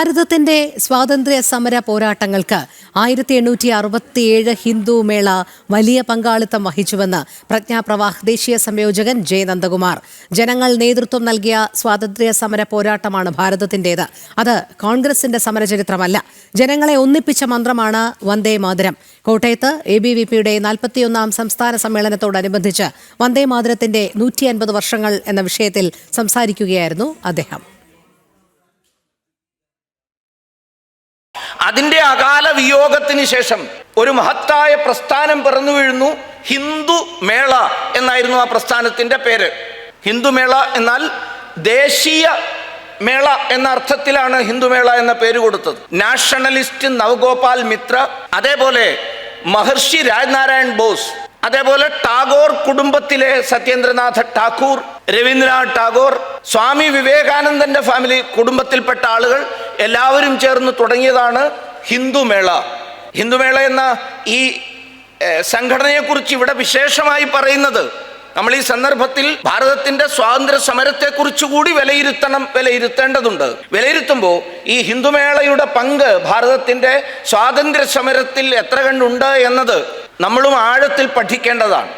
ഭാരതത്തിന്റെ സ്വാതന്ത്ര്യ സമര പോരാട്ടങ്ങൾക്ക് 1867 ഹിന്ദു മേള വലിയ പങ്കാളിത്തം വഹിച്ചുവെന്ന് പ്രജ്ഞാപ്രവാഹ് ദേശീയ സംയോജകൻ ജെ നന്ദകുമാർ. ജനങ്ങൾ നേതൃത്വം നൽകിയ സ്വാതന്ത്ര്യ സമര പോരാട്ടമാണ് ഭാരതത്തിന്റേത്. അത് കോൺഗ്രസിന്റെ സമരചരിത്രമല്ല. ജനങ്ങളെ ഒന്നിപ്പിച്ച മന്ത്രമാണ് വന്ദേ മാതരം. കോട്ടയത്ത് ABVP-യുടെ 41ാം സംസ്ഥാന സമ്മേളനത്തോടനുബന്ധിച്ച് വന്ദേ മാതരത്തിന്റെ 150 വർഷങ്ങൾ എന്ന വിഷയത്തിൽ സംസാരിക്കുകയായിരുന്നു അദ്ദേഹം. അതിന്റെ അകാല വിയോഗത്തിന് ശേഷം ഒരു മഹത്തായ പ്രസ്ഥാനം പിറന്നു വീഴുന്നു. ഹിന്ദു മേള എന്നായിരുന്നു ആ പ്രസ്ഥാനത്തിന്റെ പേര്. ഹിന്ദുമേള എന്നാൽ ദേശീയ മേള എന്ന അർത്ഥത്തിലാണ് ഹിന്ദുമേള എന്ന പേര് കൊടുത്തത്. നാഷണലിസ്റ്റ് നവഗോപാൽ മിത്ര, അതേപോലെ മഹർഷി രാജ്നാരായൺ ബോസ്, അതേപോലെ ടാഗോർ കുടുംബത്തിലെ സത്യേന്ദ്രനാഥ ഠാക്കൂർ, രവീന്ദ്രനാഥ് ടാഗോർ, സ്വാമി വിവേകാനന്ദന്റെ ഫാമിലി കുടുംബത്തിൽപ്പെട്ട ആളുകൾ എല്ലാവരും ചേർന്ന് തുടങ്ങിയതാണ് ഹിന്ദുമേള. ഹിന്ദുമേള എന്ന ഈ സംഘടനയെക്കുറിച്ച് ഇവിടെ വിശേഷമായി പറയുന്നത്, നമ്മൾ ഈ സന്ദർഭത്തിൽ ഭാരതത്തിന്റെ സ്വാതന്ത്ര്യ സമരത്തെക്കുറിച്ച് കൂടി വിലയിരുത്തേണ്ടതുണ്ട്. വിലയിരുത്തുമ്പോൾ ഈ ഹിന്ദുമേളയുടെ പങ്ക് ഭാരതത്തിന്റെ സ്വാതന്ത്ര്യ സമരത്തിൽ എത്ര കണ്ടുണ്ട് എന്നത് നമ്മളും ആഴത്തിൽ പഠിക്കേണ്ടതാണ്.